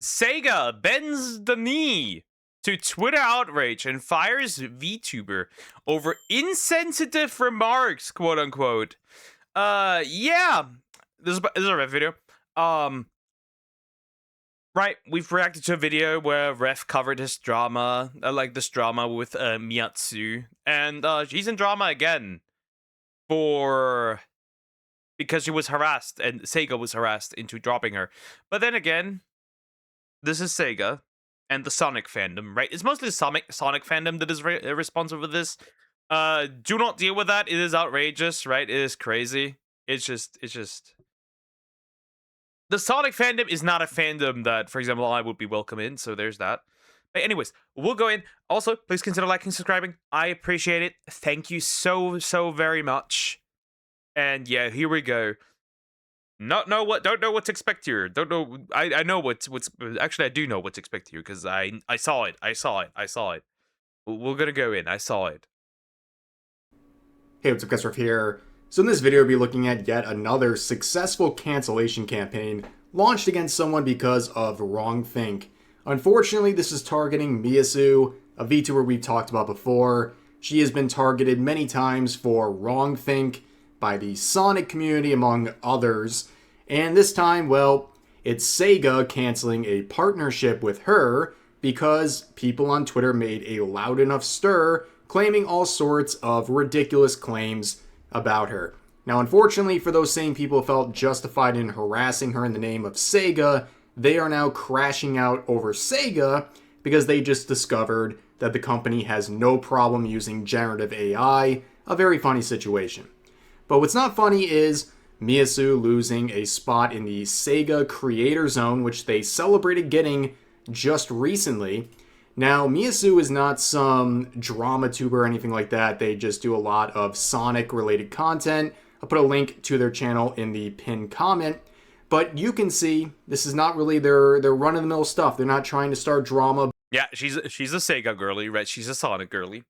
Sega bends the knee to Twitter outrage and fires VTuber over insensitive remarks, quote unquote. Yeah. This is a ref video. Right, we've reacted to a video where Ref covered his drama, this drama with Miyatsu, and she's in drama again because she was harassed and Sega was harassed into dropping her. But then again, this is Sega and the Sonic fandom, right? It's mostly the Sonic fandom that is responsible for this. Do not deal with that. It is outrageous, right? It is crazy. It's just the Sonic fandom is not a fandom that, for example, I would be welcome in, so there's that. But anyways, we'll go in. Also, please consider liking, subscribing. I appreciate it. Thank you so very much. And yeah, here we go. Don't know what to expect here. Don't know. I know what's actually I do know what to expect here because I saw it. We're gonna go in. I saw it. Hey, what's up, guys? Ref here. So in this video, we'll be looking at yet another successful cancellation campaign launched against someone because of wrongthink. Unfortunately, this is targeting Miyasu, a VTuber we've talked about before. She has been targeted many times for wrongthink by the Sonic community, among others. And this time, well, it's Sega canceling a partnership with her because people on Twitter made a loud enough stir claiming all sorts of ridiculous claims about her. Now, unfortunately, for those same people who felt justified in harassing her in the name of Sega, they are now crashing out over Sega because they just discovered that the company has no problem using generative AI. A very funny situation. But what's not funny is Miyasu losing a spot in the Sega Creator Zone, which they celebrated getting just recently. Now, Miyasu is not some drama tuber or anything like that. They just do a lot of Sonic-related content. I'll put a link to their channel in the pinned comment. But you can see this is not really their run-of-the-mill stuff. They're not trying to start drama. Yeah, she's a Sega girly, right? She's a Sonic girly.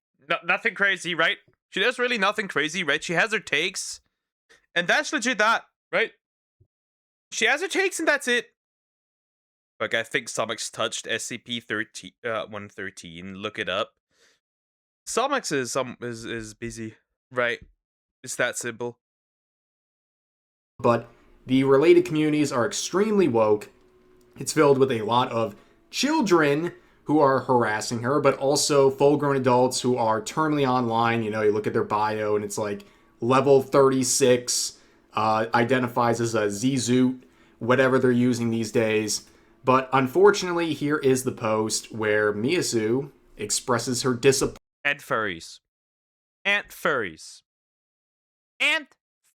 Nothing crazy, right? She does really nothing crazy, right? She has her takes, and that's legit that, right? She has her takes, and that's it. Like, I think Somix touched SCP-113. Look it up. Somix is busy, right? It's that simple. But the related communities are extremely woke. It's filled with a lot of children who are harassing her, but also full-grown adults who are terminally online. You know, you look at their bio, and it's like level 36, identifies as a Z-Zoot, whatever they're using these days. But unfortunately, here is the post where Miyasu expresses her disappointment. Ant furries. Ant furries. Ant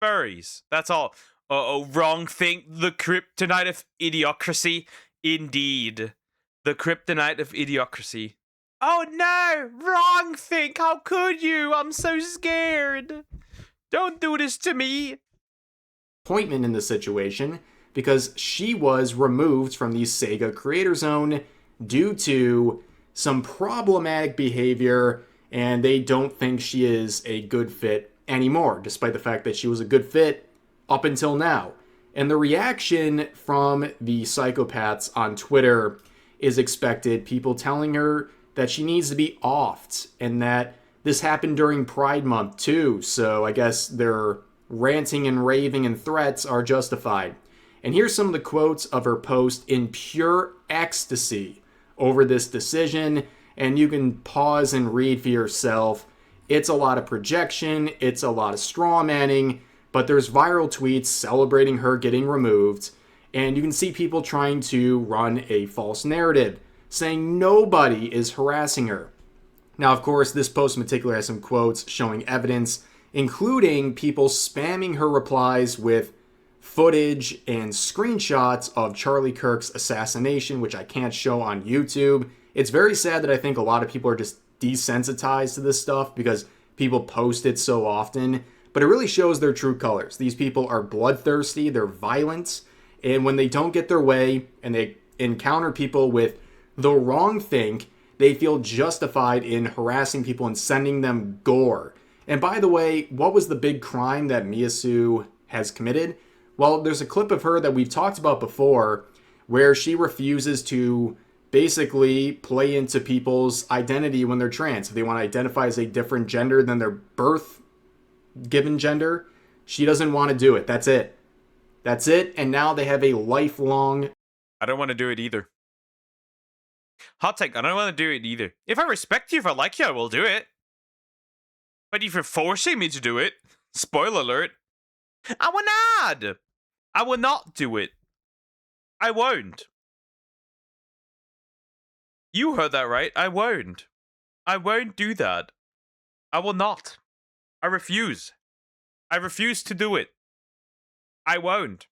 furries. That's all. Wrong thing. The kryptonite of idiocracy. Indeed. The kryptonite of idiocracy. Oh no! Wrong thing! How could you? I'm so scared. Don't do this to me. Appointment in the situation because she was removed from the Sega Creator Zone due to some problematic behavior, and they don't think she is a good fit anymore, despite the fact that she was a good fit up until now. And the reaction from the psychopaths on Twitter is expected, people telling her that she needs to be offed, and that this happened during Pride Month too, so I guess their ranting and raving and threats are justified. And here's some of the quotes of her post in pure ecstasy over this decision, and you can pause and read for yourself. It's a lot of projection, it's a lot of straw manning, but there's viral tweets celebrating her getting removed, and you can see people trying to run a false narrative, saying nobody is harassing her. Now, of course, this post in particular has some quotes showing evidence, including people spamming her replies with footage and screenshots of Charlie Kirk's assassination, which I can't show on YouTube. It's very sad that I think a lot of people are just desensitized to this stuff because people post it so often, but it really shows their true colors. These people are bloodthirsty, they're violent, and when they don't get their way and they encounter people with the wrong think, they feel justified in harassing people and sending them gore. And by the way, what was the big crime that Miyasu has committed? Well, there's a clip of her that we've talked about before where she refuses to basically play into people's identity when they're trans. If they want to identify as a different gender than their birth given gender, she doesn't want to do it. That's it. That's it. And now they have a lifelong. I don't want to do it either. Hot take, I don't want to do it either. If I respect you, if I like you, I will do it. But if you're forcing me to do it, spoiler alert, I will not. I will not do it. I won't. You heard that right. I won't. I won't do that. I will not. I refuse. I refuse to do it. I won't.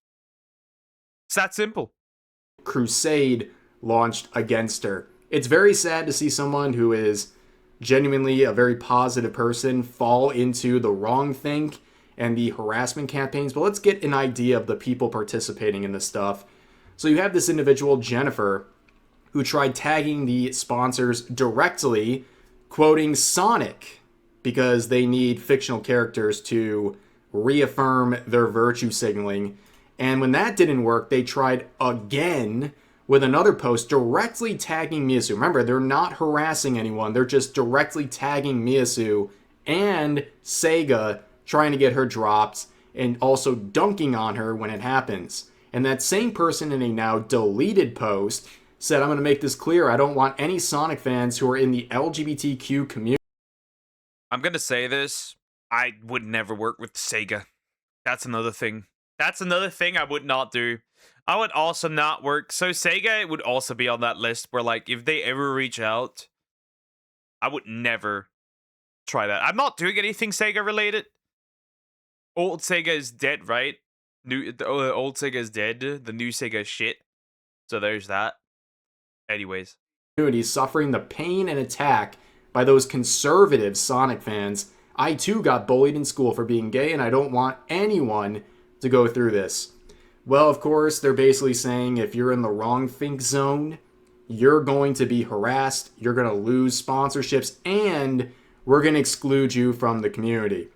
It's that simple. Crusade launched against her. It's very sad to see someone who is genuinely a very positive person fall into the wrong think and the harassment campaigns. But let's get an idea of the people participating in this stuff. So you have this individual, Jennifer, who tried tagging the sponsors directly, quoting Sonic, because they need fictional characters to reaffirm their virtue signaling. And when that didn't work, they tried again with another post directly tagging Miyasu. Remember, they're not harassing anyone. They're just directly tagging Miyasu and Sega, trying to get her dropped and also dunking on her when it happens. And that same person in a now deleted post said, I'm going to make this clear. I don't want any Sonic fans who are in the LGBTQ community. I'm going to say this. I would never work with Sega. That's another thing. That's another thing I would not do. I would also not work. So Sega would also be on that list where, like, if they ever reach out, I would never try that. I'm not doing anything Sega related. Old Sega is dead, right? Old Sega is dead. The new Sega is shit. So there's that. Anyways. Suffering the pain and attack by those conservative Sonic fans. I too got bullied in school for being gay, and I don't want anyone to go through this. Well, of course, they're basically saying if you're in the wrong think zone, you're going to be harassed, you're going to lose sponsorships, and we're going to exclude you from the community.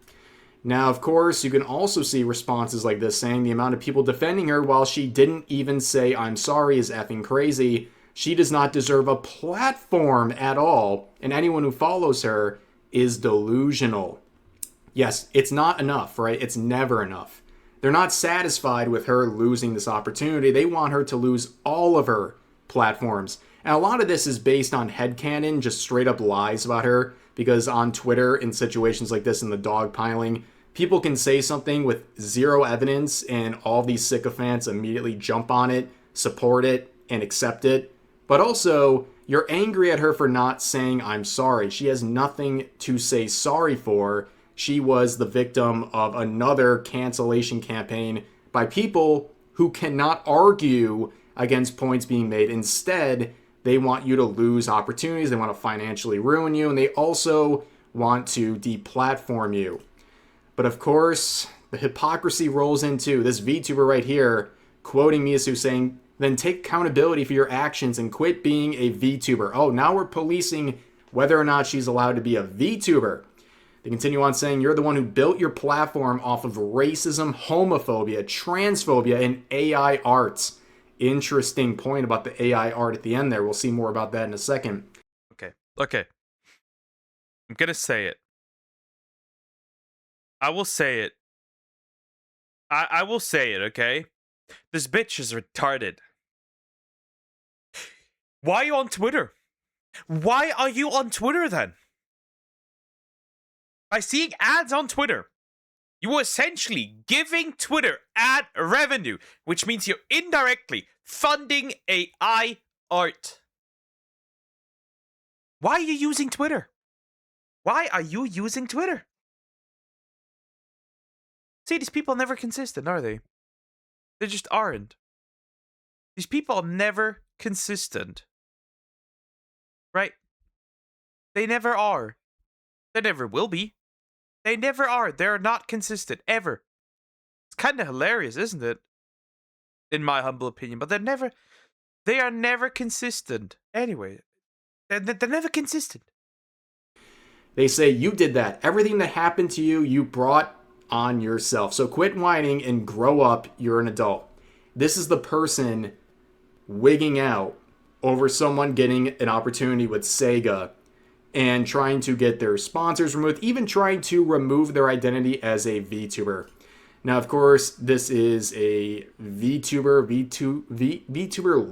Now, of course, you can also see responses like this saying the amount of people defending her while she didn't even say I'm sorry is effing crazy. She does not deserve a platform at all, and anyone who follows her is delusional. Yes, it's not enough, right? It's never enough. They're not satisfied with her losing this opportunity. They want her to lose all of her platforms. And a lot of this is based on headcanon, just straight up lies about her, because on Twitter, in situations like this, in the dogpiling, people can say something with zero evidence, and all these sycophants immediately jump on it, support it, and accept it. But also, you're angry at her for not saying I'm sorry. She has nothing to say sorry for. She was the victim of another cancellation campaign by people who cannot argue against points being made. Instead, they want you to lose opportunities. They want to financially ruin you. And they also want to deplatform you. But of course, the hypocrisy rolls into this VTuber right here, quoting Miyasu saying, then take accountability for your actions and quit being a VTuber. Oh, now we're policing whether or not she's allowed to be a VTuber. They continue on saying, you're the one who built your platform off of racism, homophobia, transphobia, and AI art. Interesting point about the AI art at the end there. We'll see more about that in a second. Okay. I'm going to say it. I will say it. I will say it, okay? This bitch is retarded. Why are you on Twitter? Why are you on Twitter then? By seeing ads on Twitter, you are essentially giving Twitter ad revenue, which means you're indirectly funding AI art. Why are you using Twitter? Why are you using Twitter? See, these people are never consistent, are they? They just aren't. These people are never consistent. Right? They never are. They never will be. They never are. They're not consistent, ever. It's kind of hilarious, isn't it? In my humble opinion. But they are never consistent. Anyway, they're never consistent. They say you did that. Everything that happened to you, you brought on yourself. So quit whining and grow up. You're an adult. This is the person wigging out over someone getting an opportunity with Sega and trying to get their sponsors removed, even trying to remove their identity as a VTuber. Now, of course, this is a VTuber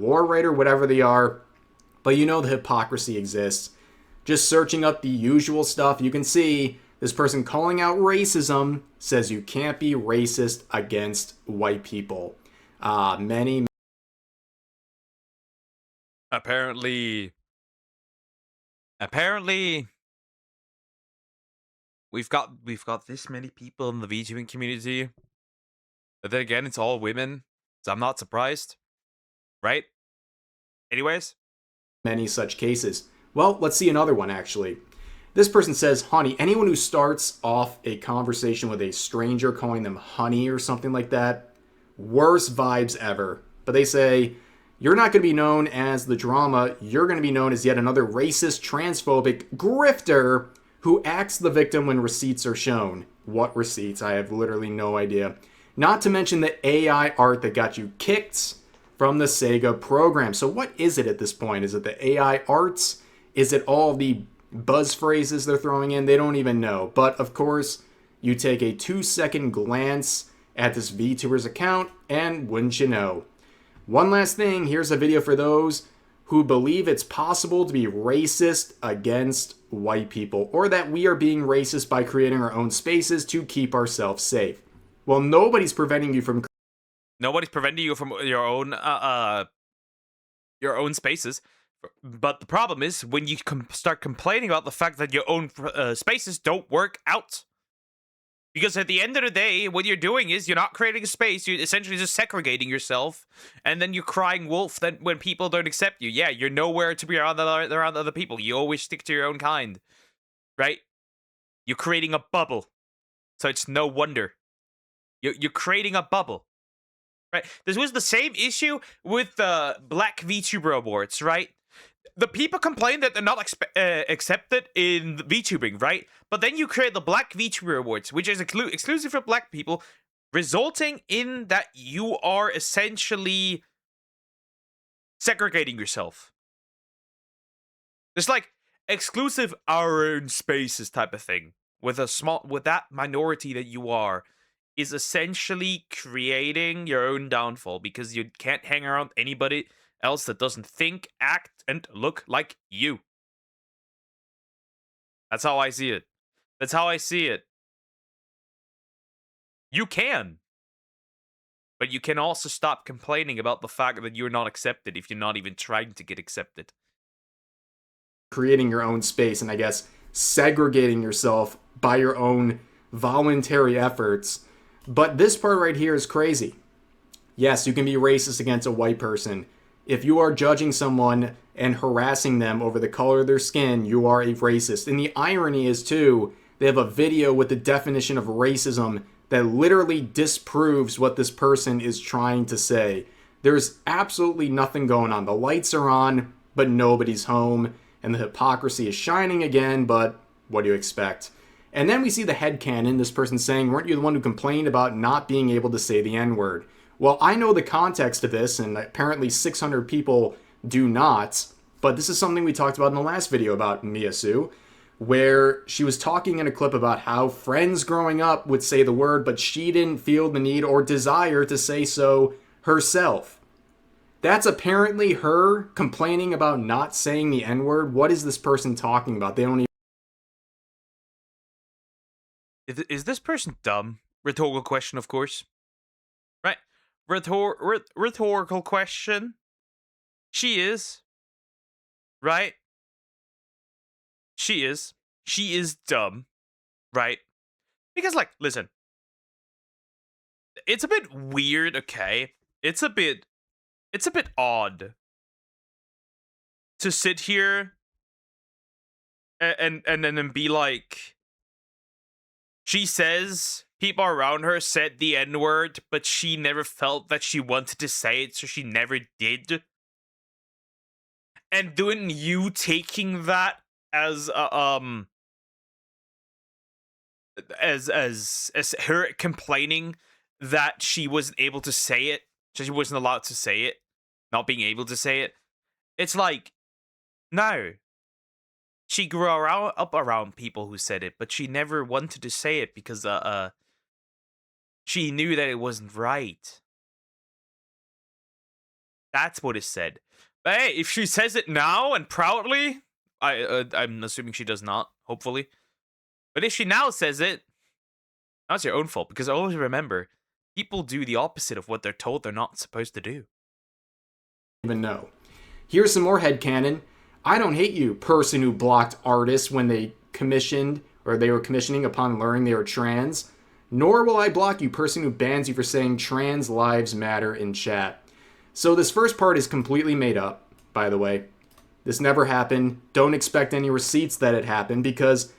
lore writer, whatever they are, but you know the hypocrisy exists. Just searching up the usual stuff, you can see this person calling out racism says you can't be racist against white people. Many Apparently, we've got this many people in the VTubing community. But then again, it's all women, so I'm not surprised, right? Anyways, many such cases. Well, let's see another one actually. This person says, honey, anyone who starts off a conversation with a stranger calling them honey or something like that, worst vibes ever. But they say, you're not going to be known as the drama, you're going to be known as yet another racist, transphobic grifter who acts the victim when receipts are shown. What receipts? I have literally no idea. Not to mention the AI art that got you kicked from the Sega program. So what is it at this point? Is it the AI arts? Is it all the buzz phrases they're throwing in? They don't even know. But of course, you take a 2-second glance at this VTuber's account, and wouldn't you know? One last thing, here's a video for those who believe it's possible to be racist against white people, or that we are being racist by creating our own spaces to keep ourselves safe. Well, nobody's preventing you from your own spaces. But the problem is when you start complaining about the fact that your own spaces don't work out. Because at the end of the day, what you're doing is you're not creating a space. You're essentially just segregating yourself. And then you're crying wolf then when people don't accept you. Yeah, you're nowhere to be around other people. You always stick to your own kind. Right? You're creating a bubble. So it's no wonder. You're creating a bubble. Right? This was the same issue with the Black VTuber Awards, right? The people complain that they're not accepted in VTubing, right? But then you create the Black VTuber Awards, which is exclusive for Black people, resulting in that you are essentially segregating yourself. It's like exclusive our own spaces type of thing with that minority that you are is essentially creating your own downfall because you can't hang around anybody else that doesn't think, act, and look like you. That's how I see it. That's how I see it. You can. But you can also stop complaining about the fact that you're not accepted if you're not even trying to get accepted. Creating your own space and I guess segregating yourself by your own voluntary efforts. But this part right here is crazy. Yes, you can be racist against a white person. If you are judging someone and harassing them over the color of their skin, you are a racist. And the irony is, too, they have a video with the definition of racism that literally disproves what this person is trying to say. There's absolutely nothing going on. The lights are on, but nobody's home. And the hypocrisy is shining again, but what do you expect? And then we see the headcanon, this person saying, weren't you the one who complained about not being able to say the N-word? Well, I know the context of this, and apparently 600 people do not, but this is something we talked about in the last video about Miyasu, where she was talking in a clip about how friends growing up would say the word, but she didn't feel the need or desire to say so herself. That's apparently her complaining about not saying the N-word. What is this person talking about? They don't even... Is this person dumb? Rhetorical question, of course. Right? Rhetorical question. She is. Right? She is. She is dumb. Right? Because, like, listen. It's a bit weird, okay? It's a bit odd to sit here and then be like, she says people around her said the N-word, but she never felt that she wanted to say it, so she never did. And then you taking that as as her complaining that she wasn't able to say it, so she wasn't allowed to say it, not being able to say it. It's like, no. She grew up around people who said it, but she never wanted to say it because she knew that it wasn't right. That's what is said. But hey, if she says it now and proudly, I'm assuming she does not, hopefully. But if she now says it, that's your own fault. Because always remember, people do the opposite of what they're told they're not supposed to do. Even know. Here's some more headcanon. I don't hate you, person who blocked artists when they commissioned or they were commissioning upon learning they were trans. Nor will I block you, person who bans you for saying trans lives matter in chat. So this first part is completely made up, by the way. This never happened. Don't expect any receipts that it happened because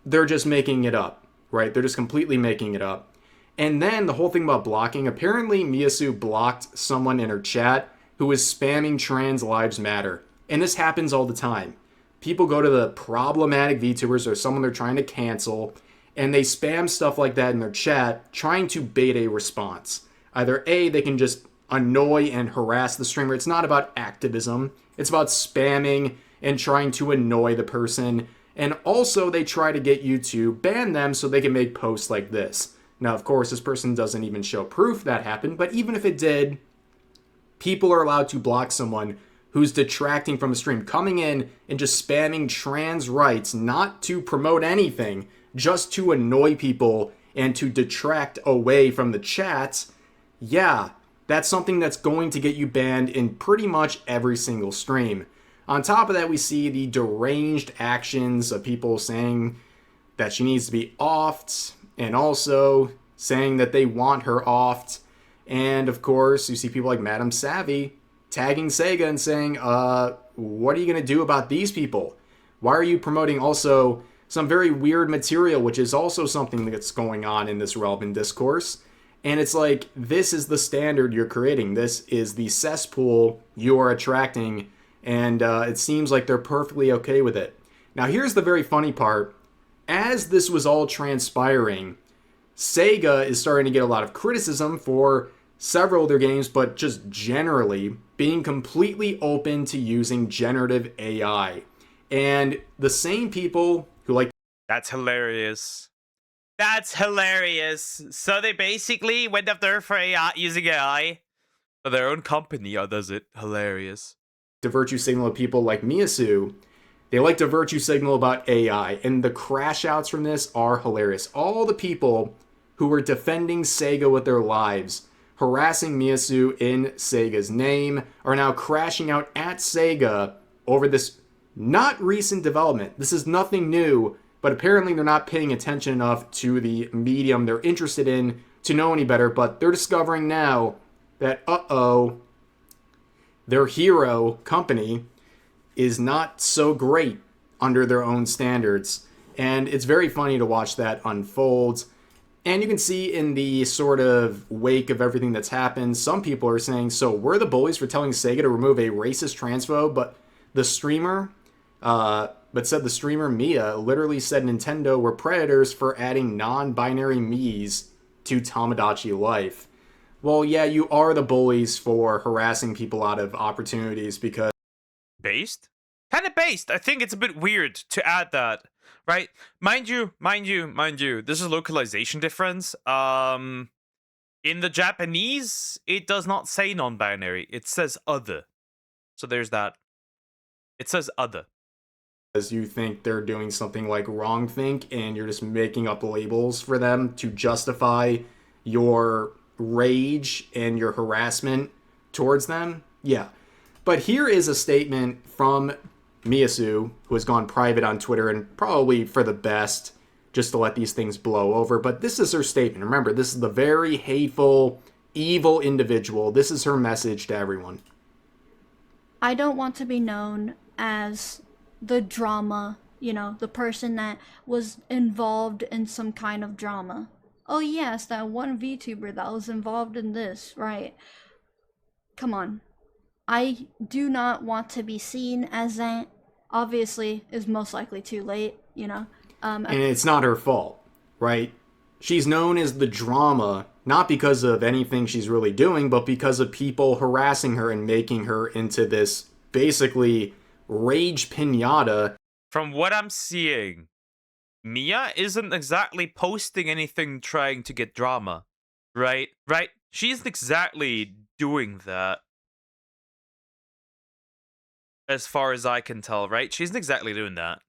they're just making it up, right? They're just completely making it up. And then the whole thing about blocking, apparently Miyasu blocked someone in her chat who was spamming trans lives matter. And this happens all the time. People go to the problematic VTubers or someone they're trying to cancel, and they spam stuff like that in their chat, trying to bait a response. Either A, they can just annoy and harass the streamer. It's not about activism. It's about spamming and trying to annoy the person. And also they try to get you to ban them so they can make posts like this. Now, of course, this person doesn't even show proof that happened, but even if it did, people are allowed to block someone who's detracting from a stream, coming in and just spamming trans rights, not to promote anything, just to annoy people and to detract away from the chats. Yeah, that's something that's going to get you banned in pretty much every single stream. On top of that, we see the deranged actions of people saying that she needs to be offed, and also saying that they want her offed. And of course, you see people like Madam Savvy tagging Sega and saying, what are you going to do about these people? Why are you promoting also some very weird material, which is also something that's going on in this relevant discourse? And it's like, this is the standard you're creating. This is the cesspool you are attracting. And it seems like they're perfectly okay with it. Now, here's the very funny part. As this was all transpiring, Sega is starting to get a lot of criticism for several of their games, but just generally being completely open to using generative AI. And the same people who like... That's hilarious. That's hilarious. So they basically went after her for AI, using AI for their own company. Oh, does it? Hilarious. To virtue signal of people like Miyasu, they like to virtue signal about AI. And the crash outs from this are hilarious. All the people who were defending Sega with their lives, harassing Miyasu in Sega's name, are now crashing out at Sega over this not recent development. This is nothing new, but apparently they're not paying attention enough to the medium they're interested in to know any better, but they're discovering now that, their hero company is not so great under their own standards. And it's very funny to watch that unfold. And you can see in the sort of wake of everything that's happened, some people are saying, so we're the bullies for telling Sega to remove a racist transphobe, but the streamer, Mia literally said Nintendo were predators for adding non-binary Miis to Tamagotchi life. Well, yeah, you are the bullies for harassing people out of opportunities because... Based? Kind of based. I think it's a bit weird to add that, right? Mind you, this is localization difference. In the Japanese, it does not say non-binary. It says other. So there's that. It says other. As you think they're doing something like wrongthink, and you're just making up labels for them to justify your rage and your harassment towards them. Yeah. But here is a statement from Miyasu, who has gone private on Twitter, and probably for the best, just to let these things blow over. But this is her statement. Remember, this is the very hateful, evil individual. This is her message to everyone. I don't want to be known as the drama, the person that was involved in some kind of drama. Oh yes, that one VTuber that was involved in this, right? Come on. I do not want to be seen as that. Obviously, is most likely too late, And it's not her fault, right? She's known as the drama, not because of anything she's really doing, but because of people harassing her and making her into this basically rage pinata. From what I'm seeing, Mia isn't exactly posting anything trying to get drama, right? Right? She isn't exactly doing that, as far as I can tell, right? She isn't exactly doing that.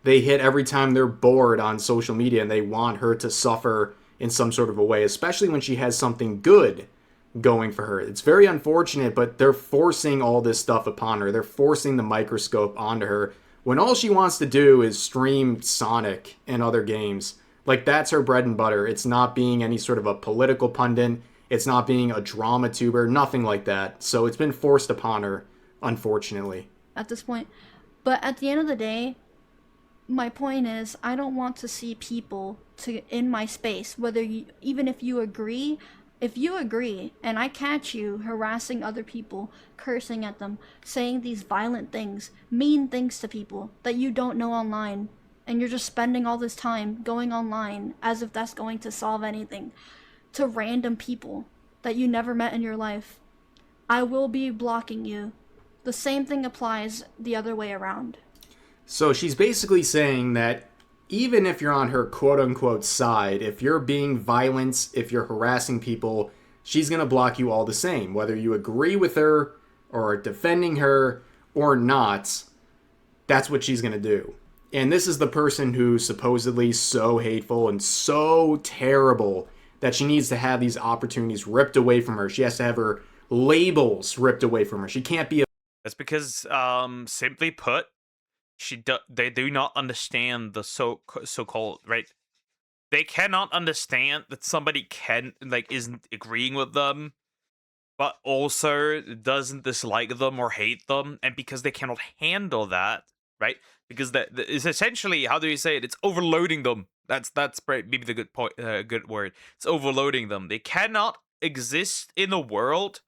They hit every time they're bored on social media and they want her to suffer in some sort of a way, especially when she has something good going for her. It's very unfortunate, but they're forcing all this stuff upon her. They're forcing the microscope onto her when all she wants to do is stream Sonic and other games. Like, that's her bread and butter. It's not being any sort of a political pundit. It's not being a drama tuber, nothing like that. So it's been forced upon her, unfortunately. At this point. But at the end of the day, my point is, I don't want to see people in my space, whether you, even if you agree, and I catch you harassing other people, cursing at them, saying these violent things, mean things to people that you don't know online, and you're just spending all this time going online as if that's going to solve anything, to random people that you never met in your life, I will be blocking you. The same thing applies the other way around. So she's basically saying that even if you're on her quote-unquote side, if you're being violent, if you're harassing people, she's going to block you all the same, whether you agree with her or are defending her or not. That's what she's going to do. And this is the person who's supposedly so hateful and so terrible that she needs to have these opportunities ripped away from her. She has to have her labels ripped away from her. She can't be a... That's because, simply put, they do not understand the so-called, right? They cannot understand that somebody isn't agreeing with them, but also doesn't dislike them or hate them, and because they cannot handle that, right? Because that is essentially, how do you say it? It's overloading them. That's maybe the good point, good word. It's overloading them. They cannot exist in a world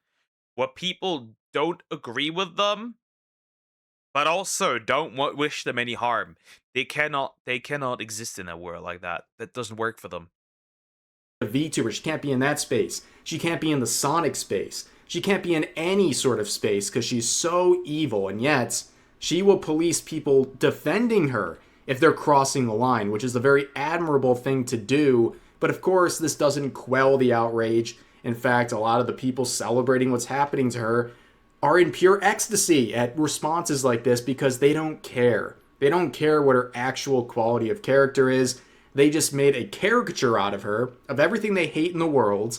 where people don't agree with them, but also don't wish them any harm. They cannot exist in a world like that. That doesn't work for them. VTuber. She can't be in that space. She can't be in the Sonic space. She can't be in any sort of space because she's so evil, and yet she will police people defending her if they're crossing the line, which is a very admirable thing to do. But of course, this doesn't quell the outrage. In fact, a lot of the people celebrating what's happening to her are in pure ecstasy at responses like this because they don't care. They don't care what her actual quality of character is. They just made a caricature out of her, of everything they hate in the world,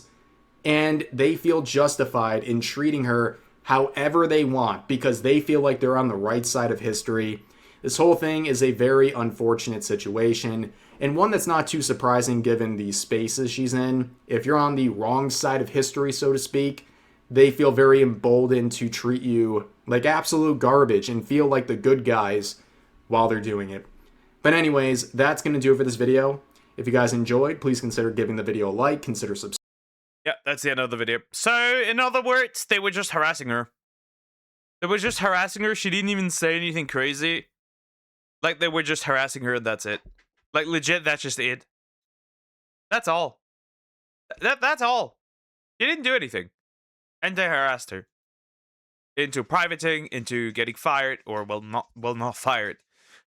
and they feel justified in treating her however they want because they feel like they're on the right side of history. This whole thing is a very unfortunate situation, and one that's not too surprising given the spaces she's in. If you're on the wrong side of history, so to speak, they feel very emboldened to treat you like absolute garbage and feel like the good guys while they're doing it. But anyways, that's going to do it for this video. If you guys enjoyed, please consider giving the video a like, consider subscribing. Yeah, that's the end of the video. So, in other words, they were just harassing her. They were just harassing her. She didn't even say anything crazy. Like, they were just harassing her and that's it. Like, legit, that's just it. That's all. That's all. She didn't do anything. And they harassed her. Into privating, into getting fired, or, well, not fired,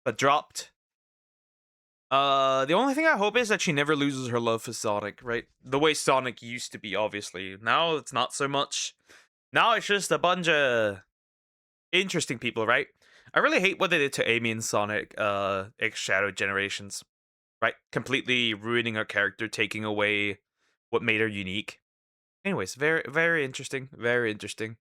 but dropped. The only thing I hope is that she never loses her love for Sonic, right? The way Sonic used to be, obviously. Now it's not so much. Now it's just a bunch of interesting people, right? I really hate what they did to Amy in Sonic X Shadow Generations, right? Completely ruining her character, taking away what made her unique. Anyways, very, very interesting. Very interesting.